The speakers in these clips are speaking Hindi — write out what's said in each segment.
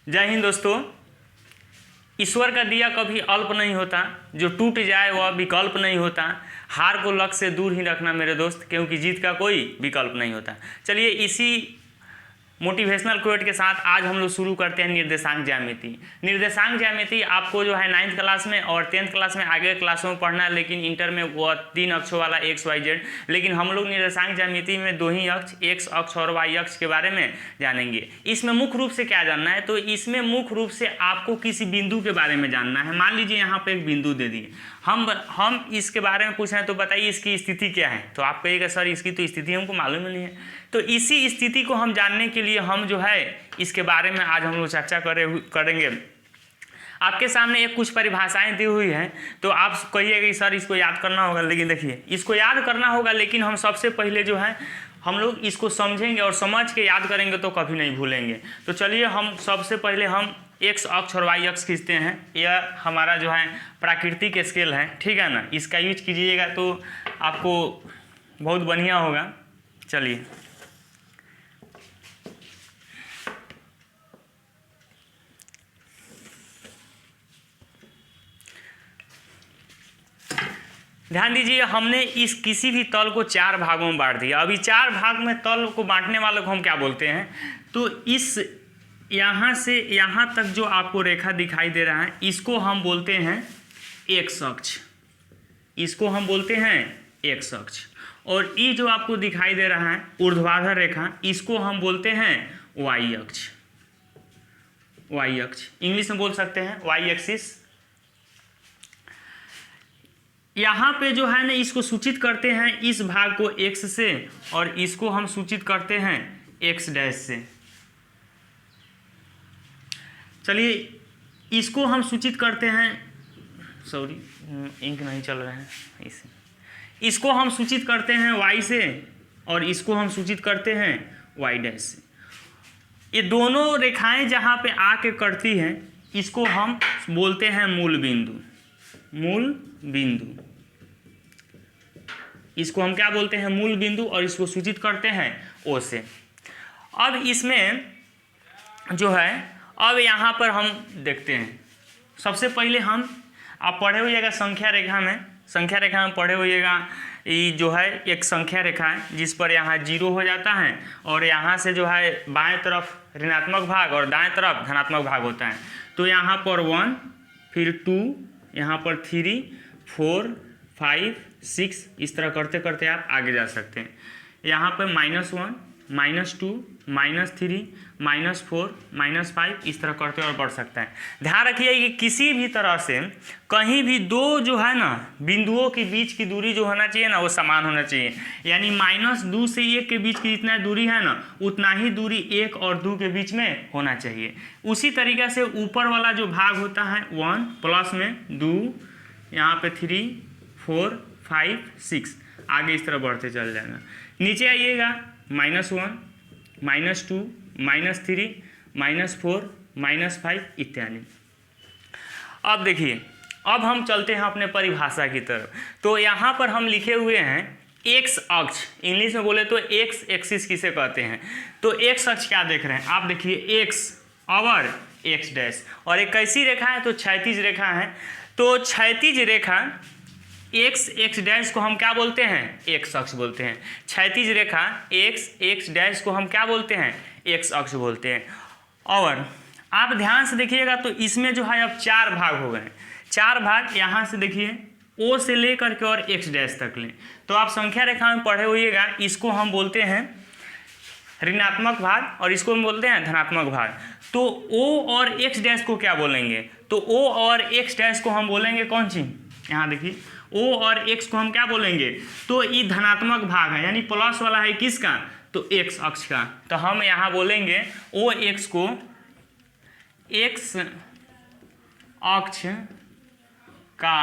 जय हिंद दोस्तों। ईश्वर का दिया कभी अल्प नहीं होता, जो टूट जाए वह विकल्प नहीं होता। हार को लक्ष्य से दूर ही रखना मेरे दोस्त, क्योंकि जीत का कोई विकल्प नहीं होता। चलिए इसी मोटिवेशनल कोट के साथ आज हम लोग शुरू करते हैं निर्देशांक ज्यामिति। निर्देशांक ज्यामिति आपको जो है 9th क्लास में और 10th क्लास में आगे क्लासों में पढ़ना है, लेकिन इंटर में वह 3 अक्षों वाला एक्स वाई जेड। लेकिन हम लोग निर्देशांक ज्यामिति में 2 ही अक्ष, एक्स अक्ष और वाई अक्ष के बारे में जानेंगे। इसमें मुख्य रूप से क्या जानना है, तो इसमें मुख्य रूप से आपको किसी बिंदु के बारे में जानना है। मान लीजिए यहाँ पर एक बिंदु दे दिए, हम इसके बारे में पूछें तो बताइए इसकी स्थिति क्या है, तो आप कहिएगा सर इसकी तो स्थिति हमको मालूम नहीं है। तो इसी स्थिति को हम जानने के लिए हम जो है इसके बारे में आज हम लोग चर्चा करेंगे। आपके सामने एक कुछ परिभाषाएं दी हुई हैं, तो आप कहिएगा कि सर इसको याद करना होगा। लेकिन देखिए इसको याद करना होगा, लेकिन हम सबसे पहले जो है हम लोग इसको समझेंगे और समझ के याद करेंगे तो कभी नहीं भूलेंगे। तो चलिए हम सबसे पहले हम एक्स अक्ष और वाई अक्ष खींचते हैं। यह हमारा जो है प्राकृतिक स्केल है, ठीक है ना। इसका यूज कीजिएगा तो आपको बहुत बढ़िया होगा। चलिए ध्यान दीजिए, हमने इस किसी भी तल को 4 भागों में बांट दिया। अभी 4 भाग में तल को बांटने वाले को हम क्या बोलते हैं, तो इस यहाँ से यहाँ तक जो आपको रेखा दिखाई दे रहा है इसको हम बोलते हैं एक्स अक्ष, इसको हम बोलते हैं एक्स अक्ष। और ये जो आपको दिखाई दे रहा है ऊर्ध्वाधर रेखा, इसको हम बोलते हैं वाई अक्ष। वाई अक्ष इंग्लिश में बोल सकते हैं वाई एक्सिस। यहाँ पे जो है ना इसको सूचित करते हैं इस भाग को x से, और इसको हम सूचित करते हैं x डैश से। चलिए इसको हम सूचित करते हैं, सॉरी इंक नहीं चल रहा है इसे, इसको हम सूचित करते हैं y से और इसको हम सूचित करते हैं y डैश से। ये दोनों रेखाएं जहाँ पे आके करती हैं इसको हम बोलते हैं मूल बिंदु। मूल बिंदु इसको हम क्या बोलते हैं, मूल बिंदु, और इसको सूचित करते हैं ओ से। अब इसमें जो है अब यहाँ पर हम देखते हैं, सबसे पहले हम आप पढ़े होइएगा संख्या रेखा में पढ़े होइएगा। ये जो है एक संख्या रेखा है जिस पर यहाँ 0 हो जाता है, और यहाँ से जो है बाएं तरफ ऋणात्मक भाग और दाएं तरफ धनात्मक भाग होता है। तो यहाँ पर 1, फिर 2, यहाँ पर 3, 4, 5, 6, इस तरह करते करते आप आगे जा सकते हैं। यहाँ पर -1, -2, -3, -4, -5, इस तरह करते और बढ़ सकता है। ध्यान रखिए कि किसी भी तरह से कहीं भी दो जो है ना बिंदुओं के बीच की दूरी जो होना चाहिए ना वो समान होना चाहिए। यानी -2 से 1 के बीच की जितना दूरी है ना उतना ही दूरी 1 और 2 के बीच में होना चाहिए। उसी तरीके से ऊपर वाला जो भाग होता है 1 प्लस में 2, यहाँ पे 3, 4, 5, 6, आगे इस तरह बढ़ते चल जाएगा। नीचे आइएगा -1, -2, -3, -4, -5 इत्यादि। अब देखिए अब हम चलते हैं अपने परिभाषा की तरफ। तो यहाँ पर हम लिखे हुए हैं एक्स अक्ष, इंग्लिश में बोले तो एक्स एक्सिस किसे कहते हैं। तो एक्स अक्ष क्या देख रहे हैं आप, देखिए एक्स और एक्स डैश, और एक कैसी रेखा है, तो क्षैतिज रेखा है। तो क्षैतिज रेखा एक्स डैश को हम क्या बोलते हैं, एक्स अक्ष बोलते हैं। क्षैतिज रेखा एक्स डैश को हम क्या बोलते हैं, एक्स अक्ष बोलते हैं। और आप ध्यान से देखिएगा तो इसमें जो है अब 4 भाग हो गए। 4 भाग यहाँ से देखिए ओ से लेकर के और एक्स डैश तक लें। तो आप संख्या रेखा में पढ़े होइएगा, इसको हम बोलते हैं ऋणात्मक भाग और इसको हम बोलते हैं धनात्मक भाग। तो ओ और एक्स डैश को क्या बोलेंगे, तो ओ और एक्स डैश को हम बोलेंगे कौन सी, यहाँ देखिए O और X को हम क्या बोलेंगे, तो ये धनात्मक भाग है, यानी प्लस वाला है किसका, तो X अक्ष का। तो हम यहाँ बोलेंगे OX को X अक्ष का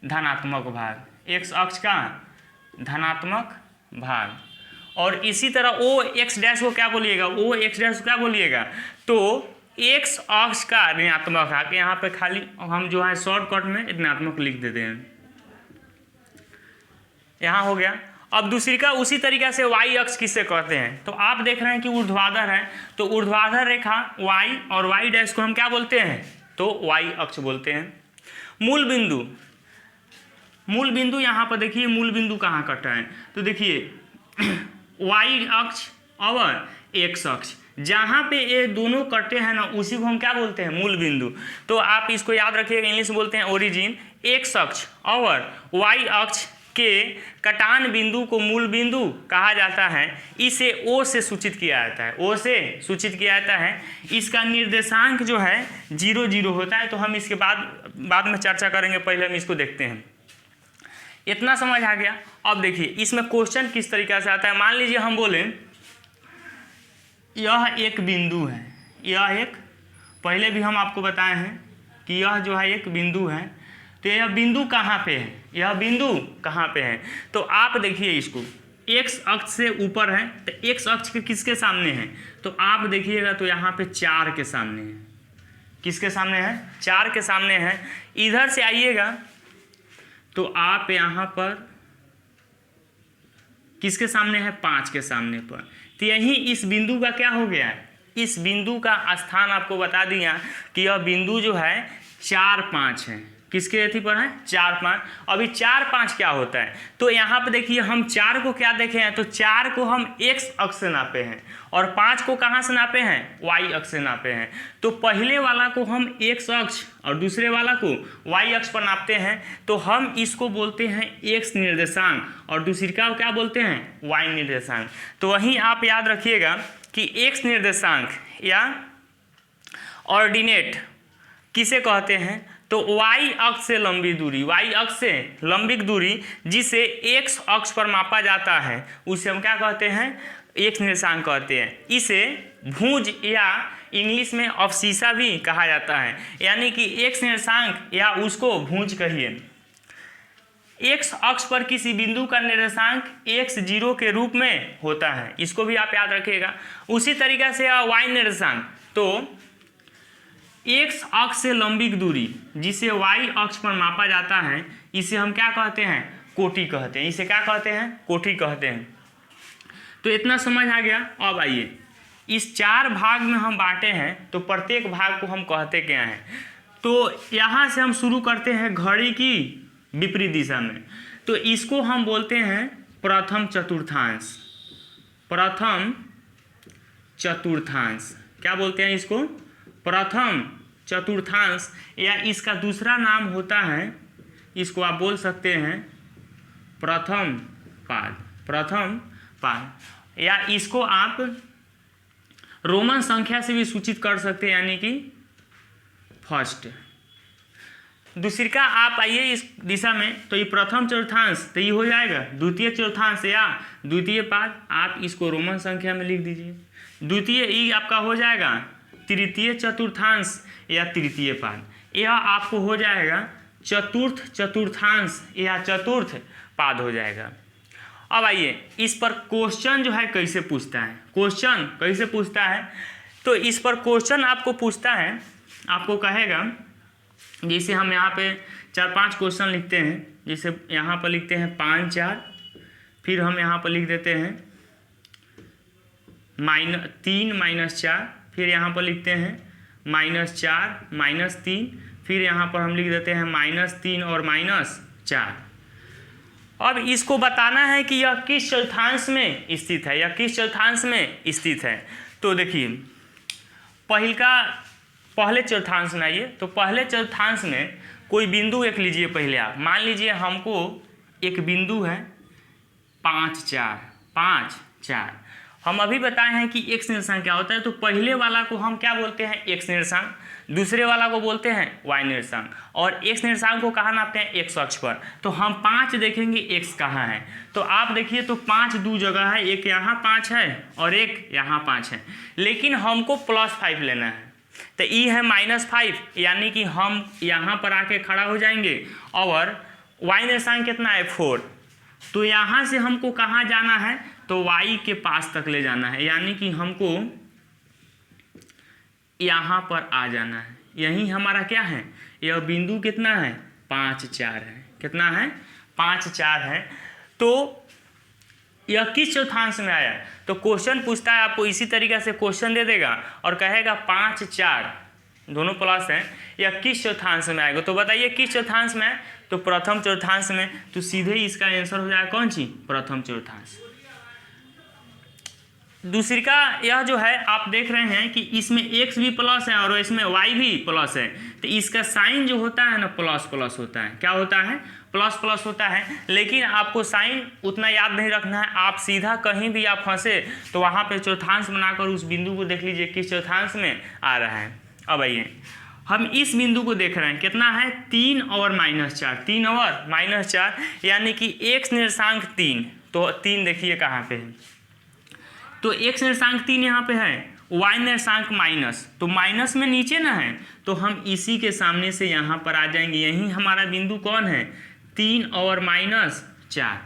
धनात्मक भाग, X अक्ष का धनात्मक भाग। और इसी तरह OX डैश को क्या बोलिएगा, OX डैश को क्या बोलिएगा, तो एक्स अक्ष का ऋणात्मक भाग। यहाँ पे खाली हम जो है शॉर्टकट में ऋणात्मक लिख देते हैं, यहाँ हो गया। अब दूसरी का उसी तरीक़े से वाई अक्ष किससे कहते हैं, तो आप देख रहे हैं कि ऊर्ध्वाधर है, तो ऊर्ध्वाधर रेखा वाई और वाई डैश को हम क्या बोलते हैं, तो वाई अक्ष बोलते हैं। मूल बिंदु, मूल बिंदु यहाँ पर देखिए मूल बिंदु कहाँ कटा है, तो देखिए वाई अक्ष और एक्स अक्ष, जहाँ पे ये दोनों कटे हैं ना उसी को हम क्या बोलते हैं, मूल बिंदु। तो आप इसको याद रखिएगा, इंग्लिश में बोलते हैं ओरिजिन। एक्स अक्ष और वाई अक्ष के कटान बिंदु को मूल बिंदु कहा जाता है। इसे ओ से सूचित किया जाता है, ओ से सूचित किया जाता है। इसका निर्देशांक जो है 0 0 होता है, तो हम इसके बाद में चर्चा करेंगे, पहले हम इसको देखते हैं। इतना समझ आ गया। अब देखिए इसमें क्वेश्चन किस तरीके से आता है। मान लीजिए हम बोले यह एक बिंदु है, यह एक, पहले भी हम आपको बताए हैं कि यह जो है एक बिंदु है, तो यह बिंदु कहाँ पे है, यह बिंदु कहाँ पे है, तो आप देखिए इसको एक्स अक्ष से ऊपर है, तो एक्स अक्ष के किसके सामने है, तो आप देखिएगा तो यहाँ पे 4 के सामने है। किसके सामने है, 4 के सामने है। इधर से आइएगा तो आप यहाँ पर किसके सामने है, 5 के सामने पर। तो यही इस बिंदु का क्या हो गया है, इस बिंदु का स्थान आपको बता दिया कि यह बिंदु जो है 4 5 है। किसके अथी पर है, 4 5। अभी 4 5 क्या होता है, तो यहाँ पे देखिए हम 4 को क्या देखे हैं, तो 4 को हम एक्स अक्ष से नापे हैं और 5 को कहाँ से नापे हैं, वाई अक्ष से नापे हैं। तो पहले वाला को हम एक्स अक्ष और दूसरे वाला को वाई अक्ष पर नापते हैं, तो हम इसको बोलते हैं एक्स निर्देशांक और दूसरी का क्या बोलते हैं, वाई निर्देशांक। तो वहीं आप याद रखिएगा कि एक्स निर्देशांक या ऑर्डिनेट किसे कहते हैं, तो वाई अक्ष से लंबी दूरी, वाई अक्ष से लंबी दूरी जिसे एक्स अक्ष पर मापा जाता है उसे हम क्या कहते हैं, एक्स निर्देशांक कहते हैं। इसे भुज या इंग्लिश में अवशीषा भी कहा जाता है, यानी कि एक्स निर्देशांक या उसको भुज कहिए। एक्स अक्ष पर किसी बिंदु का निर्देशांक x0 के रूप में होता है, इसको भी आप याद रखिएगा। उसी तरीके से वाई निर्देशांक, तो एक्स अक्ष से लंबी दूरी जिसे वाई अक्ष पर मापा जाता है इसे हम क्या कहते हैं, कोटि कहते हैं। इसे क्या कहते हैं, कोटि कहते हैं। तो इतना समझ आ गया। अब आइए इस 4 भाग में हम बांटे हैं, तो प्रत्येक भाग को हम कहते क्या हैं, तो यहाँ से हम शुरू करते हैं घड़ी की विपरीत दिशा में, तो इसको हम बोलते हैं प्रथम चतुर्थांश। प्रथम चतुर्थांश क्या बोलते हैं इसको, प्रथम चतुर्थांश, या इसका दूसरा नाम होता है, इसको आप बोल सकते हैं प्रथम पाद। प्रथम पाद, या इसको आप रोमन संख्या से भी सूचित कर सकते हैं, यानी कि फर्स्ट। दूसरी का आप आइए इस दिशा में, तो ये प्रथम चतुर्थांश, तो ये हो जाएगा द्वितीय चतुर्थांश या द्वितीय पाद। आप इसको रोमन संख्या में लिख दीजिए। द्वितीय ई आपका हो जाएगा तृतीय चतुर्थांश या तृतीय पाद। यह आपको हो जाएगा चतुर्थ चतुर्थांश या चतुर्थ पाद हो जाएगा। अब आइए इस पर क्वेश्चन जो है कैसे पूछता है, क्वेश्चन कैसे पूछता है, तो इस पर क्वेश्चन आपको पूछता है, आपको कहेगा, जैसे हम यहाँ पे 4 5 क्वेश्चन लिखते हैं, जैसे यहाँ पर लिखते हैं 5 4, फिर हम यहाँ पर लिख देते हैं -3 -4, फिर यहाँ पर लिखते हैं -4 -3, फिर यहाँ पर हम लिख देते हैं -3 और -4। अब इसको बताना है कि यह किस चतुर्थांश में स्थित है, यह किस चतुर्थांश में स्थित है। तो देखिए पहले चतुर्थांश में आइए, तो पहले चतुर्थांश में कोई बिंदु एक लीजिए। पहले आप मान लीजिए हमको एक बिंदु है 5 4 5 4। हम अभी बताए हैं कि एक्स निर्देशांक क्या होता है, तो पहले वाला को हम क्या बोलते हैं, एक्स निर्देशांक, दूसरे वाला को बोलते हैं वाई निर्देशांक, और एक्स निर्देशांक को कहाँ नापते हैं, एक्स अक्ष पर। तो हम 5 देखेंगे एक्स कहाँ है, तो आप देखिए तो 5 दो जगह है, एक यहाँ 5 है और एक यहाँ 5 है, लेकिन हमको +5 लेना है। तो ई है -5, यानी कि हम यहाँ पर आके खड़ा हो जाएंगे, और वाई निर्देशांक कितना है 4, तो यहाँ से हमको कहाँ जाना है, तो y के पास तक ले जाना है, यानी कि हमको यहाँ पर आ जाना है। यही हमारा क्या है, यह बिंदु कितना है 5 4 है, कितना है 5 4 है। तो यह किस चौथांश में आया। तो क्वेश्चन पूछता है आपको इसी तरीके से क्वेश्चन दे देगा और कहेगा 5 4 दोनों प्लस हैं, यह किस चौथांश में आएगा। तो बताइए किस चौथांश में है, तो प्रथम चौथांश में। तो सीधे ही इसका आंसर हो जाएगा कौन सी, प्रथम चौथांश। दूसरी का यह जो है आप देख रहे हैं कि इसमें x भी प्लस है और इसमें y भी प्लस है, तो इसका साइन जो होता है ना प्लस प्लस होता है। क्या होता है, प्लस प्लस होता है। लेकिन आपको साइन उतना याद नहीं रखना है, आप सीधा कहीं भी आप फंसे तो वहाँ पे चौथांश बनाकर उस बिंदु को देख लीजिए किस चौथांश में आ रहा है। अब आइए हम इस बिंदु को देख रहे हैं, कितना है 3 और -4, 3 और -4 यानी कि x निर्देशांक 3। तो 3 देखिए कहाँ पे है, तो x निर्देशांक 3 यहाँ पे है, y निर्देशांक माइनस, तो माइनस में नीचे ना है तो हम इसी के सामने से यहाँ पर आ जाएंगे। यही हमारा बिंदु कौन है, 3 और -4।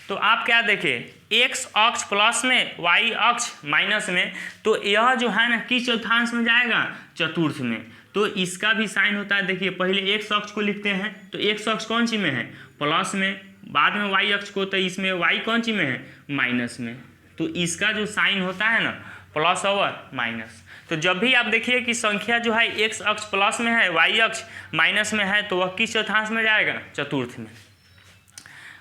तो आप क्या देखें, x अक्ष प्लस में y अक्ष माइनस में, तो यह जो है ना किस चौथांश में जाएगा, चतुर्थ में। तो इसका भी साइन होता है, देखिए पहले x अक्ष को लिखते हैं, तो x अक्ष कौन सी में है, प्लस में, बाद में y अक्ष को, तो इसमें y कौन सी में है, माइनस में। तो इसका जो साइन होता है ना प्लस और माइनस। तो जब भी आप देखिए कि संख्या जो है x अक्ष प्लस में है, y अक्ष माइनस में है, तो वह किस चौथांश में जाएगा, चतुर्थ में।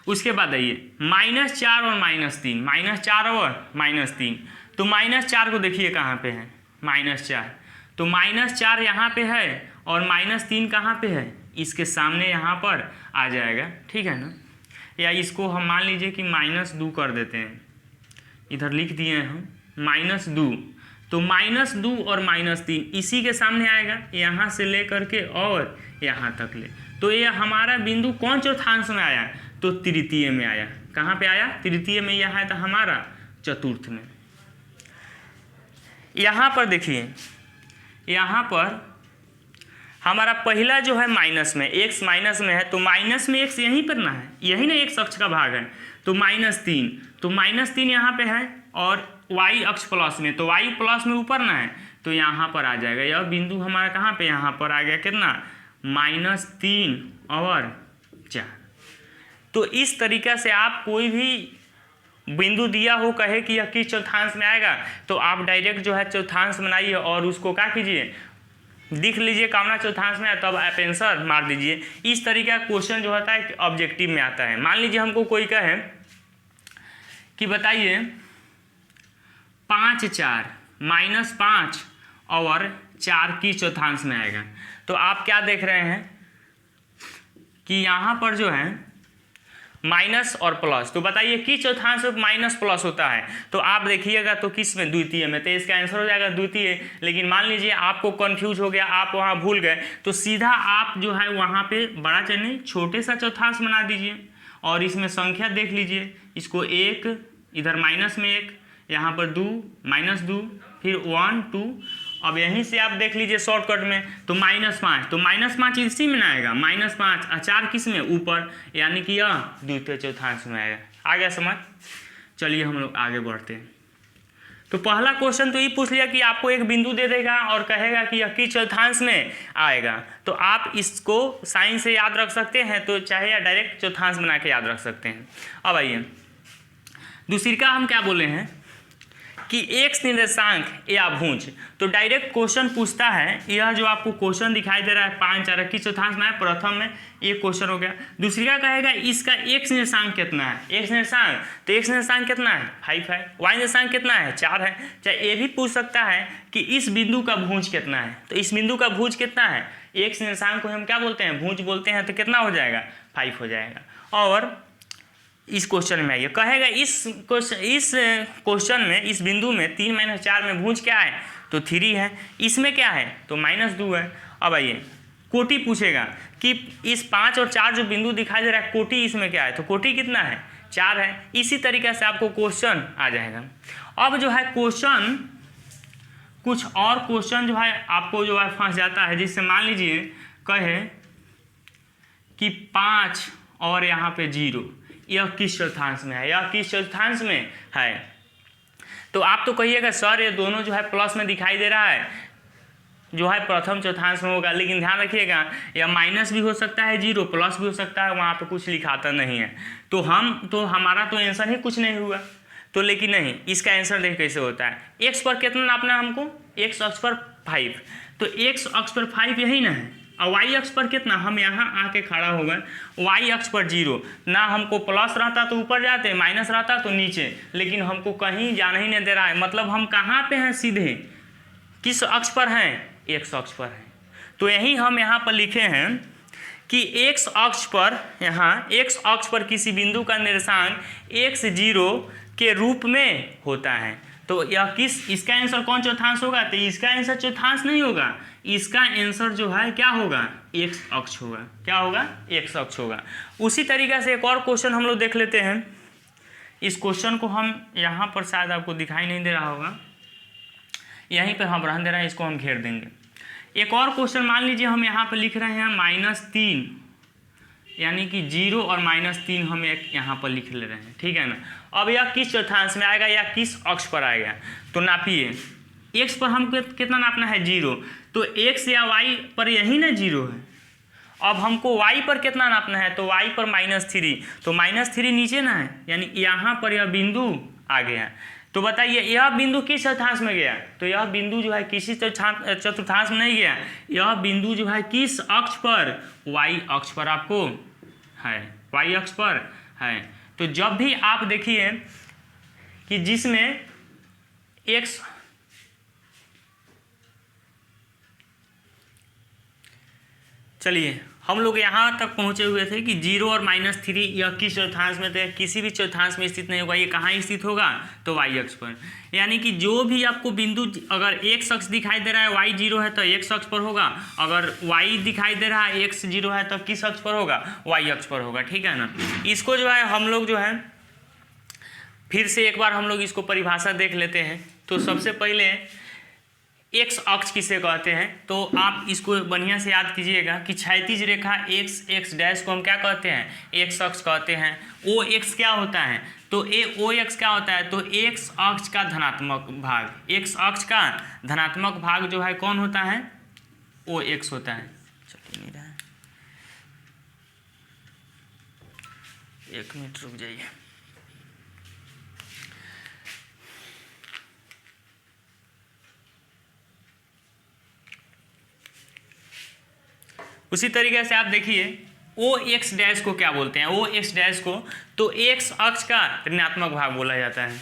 उसके बाद आइए -4 और -3, -4 और -3। तो -4 को देखिए कहाँ पे है, -4, तो -4 यहाँ पे है और -3 कहाँ पे है, इसके सामने यहाँ पर आ जाएगा, ठीक है ना। या इसको हम मान लीजिए कि -2 कर देते हैं, इधर लिख दिए हैं हम -2। तो -2 और -3 इसी के सामने आएगा, यहाँ से ले करके और यहाँ तक ले। तो ये हमारा बिंदु कौन चौथांश में आया, तो तृतीय में आया। कहाँ पे आया, तृतीय में। यह है तो हमारा चतुर्थ में। यहाँ पर देखिए, यहाँ पर हमारा पहला जो है माइनस में, x माइनस में है, तो माइनस में x यहीं पर ना है, यही ना x अक्ष का भाग है, तो -3, तो -3 यहाँ पे है और y अक्ष प्लस में, तो y प्लस में ऊपर ना है, तो यहाँ पर आ जाएगा। यह बिंदु हमारा कहाँ पे, यहाँ पर आ गया, कितना, -3 और 4। तो इस तरीक़ा से आप कोई भी बिंदु दिया हो, कहे कि यह किस चौथांश में आएगा, तो आप डायरेक्ट जो है चौथांश बनाइए और उसको क्या कीजिए, लिख लीजिए कौना चौथांश में है, तब आप आंसर मार दीजिए। इस तरीके का क्वेश्चन जो होता है ऑब्जेक्टिव में आता है। मान लीजिए हमको कोई कहे कि बताइए 5 4 -5 और 4 की चौथांश में आएगा, तो आप क्या देख रहे हैं कि यहाँ पर जो है माइनस और प्लस, तो बताइए किस चौथांश में माइनस प्लस होता है, तो आप देखिएगा तो किस में, द्वितीय में, तो इसका आंसर हो जाएगा द्वितीय। लेकिन मान लीजिए आपको कंफ्यूज हो गया, आप वहाँ भूल गए, तो सीधा आप जो है वहाँ पे बड़ा चने छोटे सा चौथांश बना दीजिए और इसमें संख्या देख लीजिए, इसको 1, इधर माइनस में 1, यहाँ पर 2, -2, फिर 1 2। अब यहीं से आप देख लीजिए शॉर्टकट में, तो -5, तो -5 इसी में ना आएगा, -5 और 4 किस में, ऊपर, यानी कि यह द्वितीय चौथांश में आएगा। आ गया समझ। चलिए हम लोग आगे बढ़ते हैं। तो पहला क्वेश्चन तो ये पूछ लिया कि आपको एक बिंदु दे देगा और कहेगा कि यह किस चौथांश में आएगा, तो आप इसको साइन से याद रख सकते हैं, तो चाहे या डायरेक्ट चौथांश बना के याद रख सकते हैं। अब आइए दूसरी का हम क्या बोले हैं कि x निर्देशांक या भुज, तो डायरेक्ट क्वेश्चन पूछता है, यह जो आपको क्वेश्चन दिखाई दे रहा है 5 4 किस चौथांश में है, प्रथम में, ये क्वेश्चन हो गया। दूसरी का कहेगा इसका x निर्देशांक कितना है, x निर्देशांक, तो x निर्देशांक कितना है, 5 है, y निर्देशांक कितना है, 4 है। चाहे ये भी पूछ सकता है कि इस बिंदु का भुज कितना है, तो इस बिंदु का भुज कितना है, x निर्देशांक को हम क्या बोलते हैं, भुज बोलते हैं, तो कितना हो जाएगा, 5 हो जाएगा। और इस क्वेश्चन में आइए, कहेगा इस क्वेश्चन में, इस बिंदु में 3 - 4 में भुज क्या है, तो 3 है, इसमें क्या है, तो -2 है। अब आइए कोटि पूछेगा कि इस 5 और 4 जो बिंदु दिखाई दे रहा है, कोटि इसमें क्या है, तो कोटि कितना है, 4 है। इसी तरीके से आपको क्वेश्चन आ जाएगा। अब जो है क्वेश्चन, कुछ और क्वेश्चन जो है आपको जो है फंस जाता है, जिससे मान लीजिए कहे कि 5 और यहाँ पे 0, यह किस चौथांश में है, यह किस चौथांश में है, तो आप तो कहिएगा सर ये दोनों जो है प्लस में दिखाई दे रहा है, जो है प्रथम चौथांश में होगा। लेकिन ध्यान रखिएगा या माइनस भी हो सकता है 0, प्लस भी हो सकता है, वहाँ पे कुछ लिखाता नहीं है। तो हमारा तो आंसर ही कुछ नहीं हुआ। तो लेकिन नहीं, इसका आंसर देखिए कैसे होता है। एक्स पर कितना नापना है हमको, एक्स अक्ष पर 5, तो एक्स अक्ष पर 5 यही ना है। और वाई अक्ष पर कितना, हम यहाँ आके खड़ा हो गए, वाई अक्ष पर 0 ना, हमको प्लस रहता तो ऊपर जाते, माइनस रहता तो नीचे, लेकिन हमको कहीं जाना ही नहीं दे रहा है। मतलब हम कहाँ पे हैं, सीधे किस अक्ष पर हैं, एक्स अक्ष पर है। तो यही हम यहाँ पर लिखे हैं कि एक्स अक्ष पर, यहाँ एक्स अक्ष पर किसी बिंदु का निर्देशांक x0 के रूप में होता है। तो यह इसका आंसर कौन चौथांश होगा, तो इसका आंसर चौथांश नहीं होगा, इसका आंसर जो है क्या होगा, एक्स अक्ष होगा। क्या होगा, एक्स अक्ष होगा। उसी तरीके से एक और क्वेश्चन हम लोग देख लेते हैं। इस क्वेश्चन को हम यहाँ पर शायद आपको दिखाई नहीं दे रहा होगा, यहीं पर हम रहने दे रहे हैं, इसको हम घेर देंगे। एक और क्वेश्चन मान लीजिए हम यहाँ पर लिख रहे हैं -3, यानी कि 0 और -3 हम एक यहाँ पर लिख ले रहे हैं, ठीक है ना। अब यह किस चौथांश में आएगा या किस अक्ष पर आएगा, तो नापिए। एक्स पर हमको कितना नापना है, 0, तो एक्स या वाई पर यही ना 0 है। अब हमको वाई पर कितना नापना है, तो वाई पर -3, तो -3 नीचे ना है, यानी यहाँ पर यह बिंदु आ गया। तो बताइए यह बिंदु किस चतुर्थांश में गया, तो यह बिंदु जो है किसी चतुर्थांश में नहीं गया, यह बिंदु जो है किस अक्ष पर, वाई अक्ष पर आपको है, वाई अक्ष पर है। तो जब भी आप देखिए कि जिसमें एक्स, चलिए हम लोग यहाँ तक पहुँचे हुए थे कि 0 और -3 यह किस चौथांश में थे, किसी भी चौथांश में स्थित नहीं होगा। ये कहाँ स्थित होगा, तो वाई अक्ष पर। यानी कि जो भी आपको बिंदु, अगर एक्स अक्ष दिखाई दे रहा है वाई 0 है तो एक्स अक्ष पर होगा, अगर वाई दिखाई दे रहा है एक्स 0 है तो किस अक्ष पर होगा, वाई अक्ष पर होगा, ठीक है ना। इसको जो है हम लोग जो है फिर से एक बार हम लोग इसको परिभाषा देख लेते हैं। तो सबसे पहले एक्स अक्ष किसे कहते हैं, तो आप इसको बढ़िया से याद कीजिएगा कि क्षैतिज रेखा एक्स डैश को हम क्या कहते हैं, एक्स अक्ष कहते हैं। ओ एक्स क्या होता है, तो ओ एक्स क्या होता है, तो एक्स अक्ष का धनात्मक भाग, एक्स अक्ष का धनात्मक भाग जो है कौन होता है, ओ एक्स होता है। चलिए नहीं रहा है, 1 मिनट रुक जाइए। उसी तरीके से आप देखिए ओ एक्स डैश को क्या बोलते हैं, ओ एक्स डैश को तो एक्स अक्ष का ऋणात्मक भाग बोला जाता है।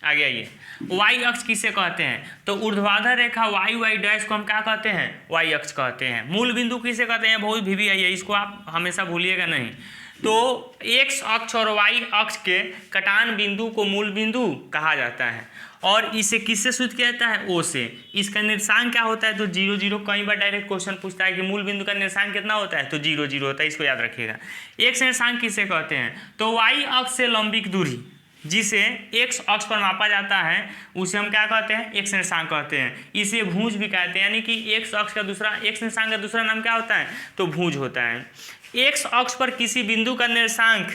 आगे आइए, वाई अक्ष किसे कहते हैं, तो ऊर्ध्वाधर रेखा वाई डैश को हम क्या कहते हैं, वाई अक्ष कहते हैं। मूल बिंदु किसे कहते हैं, बहुत भी आई है, इसको आप हमेशा भूलिएगा नहीं। तो एक्स अक्ष और वाई अक्ष के कटान बिंदु को मूल बिंदु कहा जाता है, और इसे किससे सूचित किया जाता है, ओ से। इसका निर्देशांक क्या होता है, तो 0 0। कई बार डायरेक्ट क्वेश्चन पूछता है कि मूल बिंदु का निर्देशांक कितना होता है, तो 0 0 होता है, इसको याद रखिएगा। एक्स निर्देशांक किसे कहते हैं, तो वाई अक्ष से लंबिक दूरी जिसे एक्स अक्ष पर मापा जाता है उसे हम क्या कहते हैं, एक्स निर्देशांक कहते हैं। इसे भुज भी कहते हैं, यानी कि एक्स अक्ष का दूसरा, एक्स निर्देशांक का दूसरा नाम क्या होता है, तो भुज होता है। एक्स अक्ष पर किसी बिंदु का निर्देशांक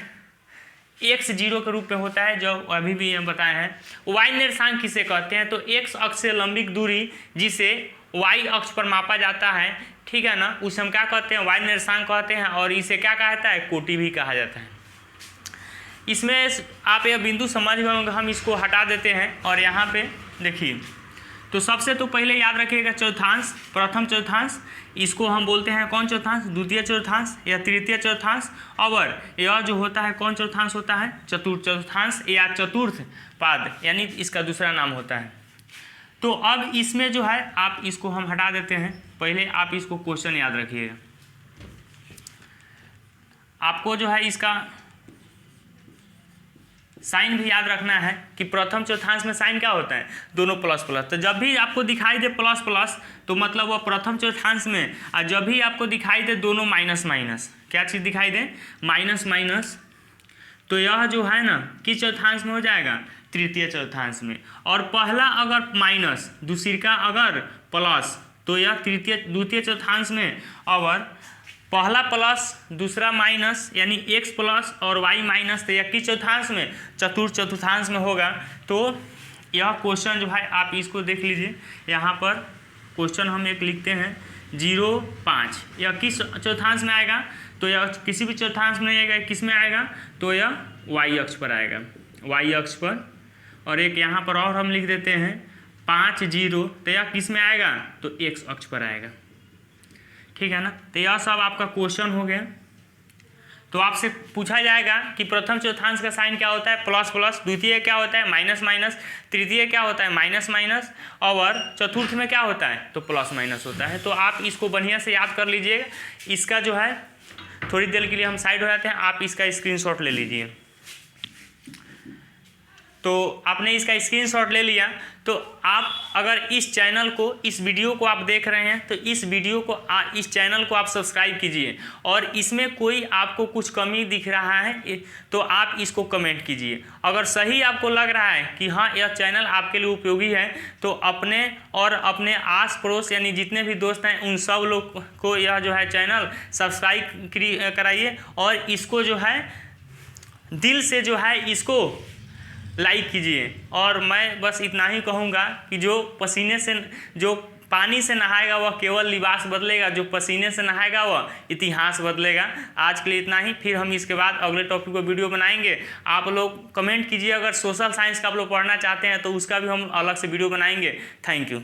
x0 के रूप में होता है, जो अभी भी हम बताए हैं। वाई निर्देशांक किसे कहते हैं, तो एक्स अक्ष से लंबिक दूरी जिसे वाई अक्ष पर मापा जाता है, ठीक है ना, उसे हम क्या कहते हैं, वाई निर्देशांक कहते हैं, और इसे क्या कहा जाता है, कोटि भी कहा जाता है। इसमें आप यह बिंदु समझ में होंगे, हम इसको हटा देते हैं और यहाँ पे देखिए। तो सबसे तो पहले याद रखिएगा चौथांश, प्रथम चौथांश, इसको हम बोलते हैं कौन चौथांश, द्वितीय चौथांश या तृतीय चौथांश। और यह जो होता है कौन चौथांश होता है, चतुर्थ चौथांश या चतुर्थ पाद, यानी इसका दूसरा नाम होता है। तो अब इसमें जो है आप इसको हम हटा देते हैं। पहले आप इसको क्वेश्चन याद रखिएगा, आपको जो है इसका साइन भी याद रखना है कि प्रथम चौथांश में साइन क्या होता है, दोनों प्लस प्लस। तो जब भी आपको दिखाई दे प्लस प्लस तो मतलब वह प्रथम चौथांश में, और जब भी आपको दिखाई दे दोनों माइनस माइनस, क्या चीज़ दिखाई दे, माइनस माइनस, तो यह जो है ना किस चौथांश में हो जाएगा, तृतीय चौथांश में। और पहला अगर माइनस, दूसरी का अगर प्लस, तो यह द्वितीय चौथांश में। और पहला प्लस दूसरा माइनस, यानी एक्स प्लस और वाई माइनस, तो यह किस चौथांश में, चतुर्थ चतुर्थांश में होगा। तो यह क्वेश्चन जो है आप इसको देख लीजिए, यहाँ पर क्वेश्चन हम एक लिखते हैं 0.5। यह किस चौथांश में आएगा? तो यह किसी भी चौथांश में नहीं आएगा, किस में आएगा? तो यह y अक्ष पर आएगा, y अक्ष पर। और एक यहाँ पर और हम लिख देते हैं 5 0, तो यह किस में आएगा? तो x अक्ष पर आएगा। ठीक है ना। तो यह सब आपका क्वेश्चन हो गया। तो आपसे पूछा जाएगा कि प्रथम चौथांश का साइन क्या होता है? Plus plus. द्वितीय क्या होता है? Minus minus. तृतीय क्या होता है? Minus minus. और चतुर्थ में क्या होता है? तो प्लस माइनस होता है। तो आप इसको बढ़िया से याद कर लीजिएगा। इसका जो है थोड़ी देर के लिए हम साइड हो जाते हैं, आप इसका स्क्रीनशॉट ले लीजिए। तो आपने इसका स्क्रीनशॉट ले लिया, तो आप अगर इस चैनल को, इस वीडियो को आप देख रहे हैं तो इस वीडियो को इस चैनल को आप सब्सक्राइब कीजिए। और इसमें कोई आपको कुछ कमी दिख रहा है तो आप इसको कमेंट कीजिए। अगर सही आपको लग रहा है कि हाँ यह चैनल आपके लिए उपयोगी है, तो अपने और अपने आस पड़ोस यानी जितने भी दोस्त हैं उन सब लोग को यह जो है चैनल सब्सक्राइब कराइए। और इसको जो है दिल से जो है इसको लाइक कीजिए। और मैं बस इतना ही कहूँगा कि जो पसीने से, जो पानी से नहाएगा वह केवल लिबास बदलेगा, जो पसीने से नहाएगा वह इतिहास बदलेगा। आज के लिए इतना ही, फिर हम इसके बाद अगले टॉपिक पर वीडियो बनाएंगे। आप लोग कमेंट कीजिए, अगर सोशल साइंस का आप लोग पढ़ना चाहते हैं तो उसका भी हम अलग से वीडियो बनाएंगे। Thank you.